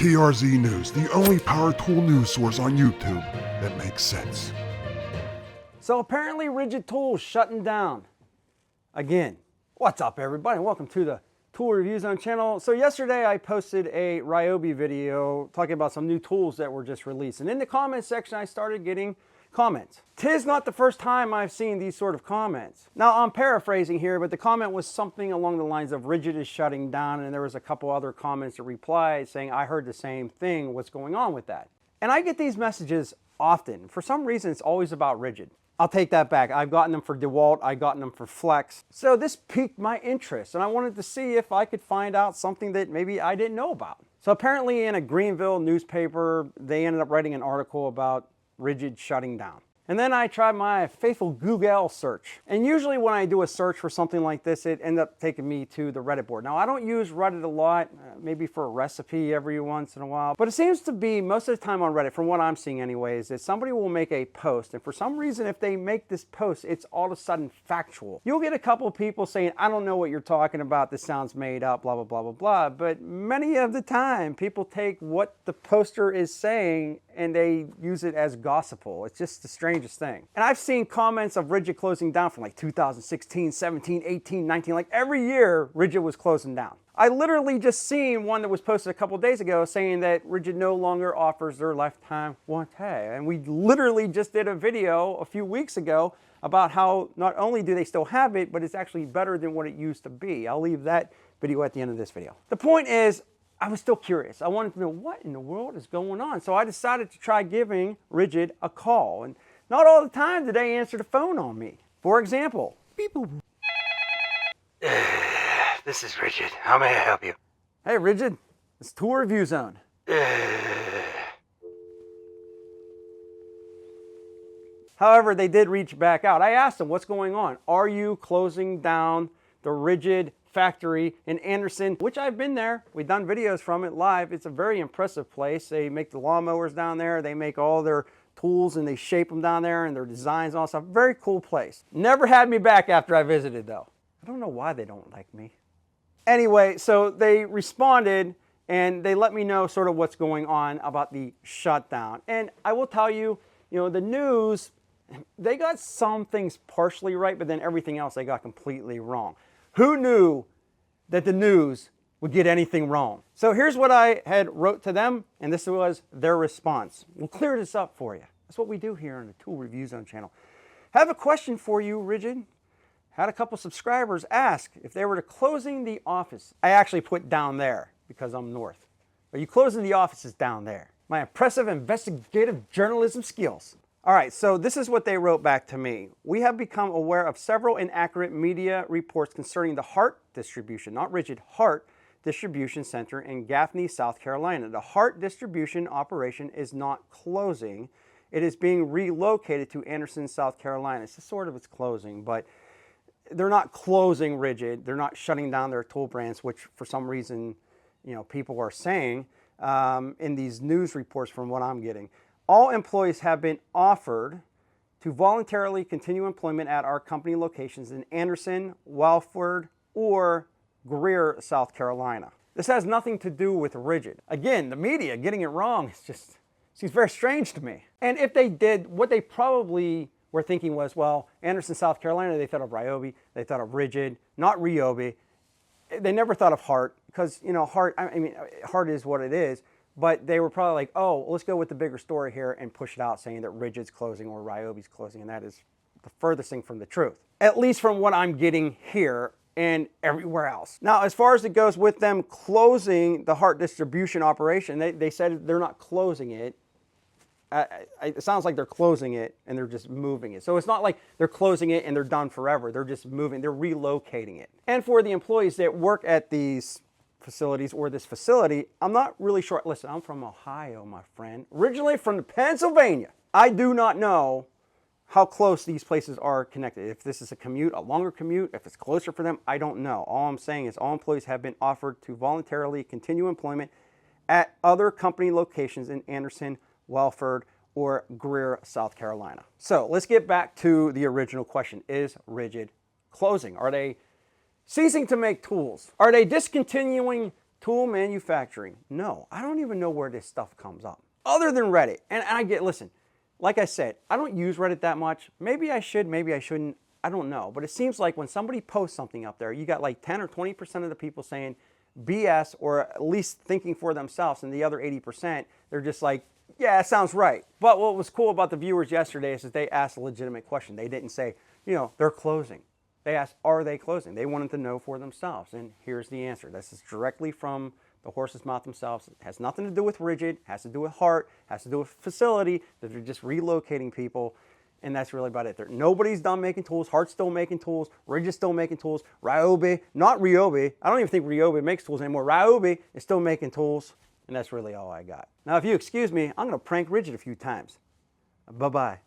TRZ News, the only power tool news source on YouTube that makes sense. So apparently RIDGID Tools shutting down again. What's up, everybody? Welcome to the Tool Review Zone channel. So yesterday I posted a Ryobi video talking about some new tools that were just released. And in the comment section I started getting comments. 'Tis not the first time I've seen these sort of comments. Now I'm paraphrasing here, but the comment was something along the lines of RIDGID is shutting down, and there was a couple other comments that replied saying I heard the same thing, what's going on with that? And I get these messages often. For some reason it's always about RIDGID. I'll take that back. I've gotten them for DeWalt, I've gotten them for Flex. So this piqued my interest and I wanted to see if I could find out something that maybe I didn't know about. So apparently in a Greenville newspaper, they ended up writing an article about RIDGID shutting down. And then I tried my faithful Google search. And usually when I do a search for something like this, it ends up taking me to the Reddit board. Now I don't use Reddit a lot, maybe for a recipe every once in a while. But it seems to be most of the time on Reddit, from what I'm seeing anyways, that somebody will make a post. And for some reason, if they make this post, it's all of a sudden factual. You'll get a couple of people saying, I don't know what you're talking about, this sounds made up, blah, blah, blah, blah, blah. But many of the time, people take what the poster is saying and they use it as gospel. It's just the strangest thing. And I've seen comments of RIDGID closing down from like 2016, 17, 18, 19, like every year RIDGID was closing down. I literally just seen one that was posted a couple days ago saying that RIDGID no longer offers their lifetime warranty. And we literally just did a video a few weeks ago about how not only do they still have it, but it's actually better than what it used to be. I'll leave that video at the end of this video. The point is, I was still curious. I wanted to know what in the world is going on. So I decided to try giving RIDGID a call. And not all the time did they answer the phone on me. For example, beep boop. This is RIDGID. How may I help you? Hey RIDGID, it's Tool Review Zone. However, they did reach back out. I asked them, what's going on? Are you closing down the RIDGID factory in Anderson, which I've been there. We've done videos from it live. It's a very impressive place. They make the lawnmowers down there. They make all their tools and they shape them down there and their designs and all stuff. Very cool place. Never had me back after I visited though. I don't know why they don't like me. Anyway, so they responded and they let me know sort of what's going on about the shutdown. And I will tell you, the news, they got some things partially right, but then everything else they got completely wrong. Who knew that the news would get anything wrong? So here's what I had wrote to them, and this was their response. We'll clear this up for you. That's what we do here on the Tool Review Zone channel. Have a question for you, RIDGID. Had a couple subscribers ask if they were to closing the office. I actually put down there because I'm north. Are you closing the offices down there? My impressive investigative journalism skills. All right, so this is what they wrote back to me. We have become aware of several inaccurate media reports concerning the Hart distribution, not RIDGID, Hart distribution center in Gaffney, South Carolina. The Hart distribution operation is not closing. It is being relocated to Anderson, South Carolina. It's sort of its closing, but they're not closing RIDGID. They're not shutting down their tool brands, which for some reason, people are saying in these news reports from what I'm getting. All employees have been offered to voluntarily continue employment at our company locations in Anderson, Welford, or Greer, South Carolina. This has nothing to do with RIDGID. Again, the media getting it wrong seems very strange to me. And if they did, what they probably were thinking was, well, Anderson, South Carolina, they thought of Ryobi, they thought of RIDGID, not Ryobi. They never thought of Hart because, Hart is what it is. But they were probably like, oh, let's go with the bigger story here and push it out saying that RIDGID's closing or Ryobi's closing. And that is the furthest thing from the truth, at least from what I'm getting here and everywhere else. Now, as far as it goes with them closing the Hart distribution operation, they said they're not closing it. It sounds like they're closing it and they're just moving it. So it's not like they're closing it and they're done forever. They're just moving, they're relocating it. And for the employees that work at these facilities or this facility, I'm not really sure. Listen, I'm from Ohio, my friend. Originally from Pennsylvania. I do not know how close these places are connected. If this is a commute, a longer commute, if it's closer for them, I don't know. All I'm saying is all employees have been offered to voluntarily continue employment at other company locations in Anderson, Welford, or Greer, South Carolina. So let's get back to the original question. Is RIDGID closing? Are they ceasing to make tools? Are they discontinuing Tool manufacturing. No, I don't even know where this stuff comes up. Other than Reddit. And I get, listen, like I said, I don't use Reddit that much. Maybe I should, maybe I shouldn't. I don't know. But it seems like when somebody posts something up there, you got like 10 or 20% of the people saying BS or at least thinking for themselves. And the other 80%, they're just like, yeah, it sounds right. But what was cool about the viewers yesterday is that they asked a legitimate question. They didn't say, you know, they're closing. They asked, are they closing? They wanted to know for themselves. And here's the answer. This is directly from the horse's mouth themselves. It has nothing to do with RIDGID, has to do with heart, has to do with facility, that they're just relocating people. And that's really about it. Nobody's done making tools. Heart's still making tools. RIDGID's still making tools. Ryobi, not Ryobi. I don't even think Ryobi makes tools anymore. Ryobi is still making tools. And that's really all I got. Now, if you excuse me, I'm going to prank RIDGID a few times. Bye-bye.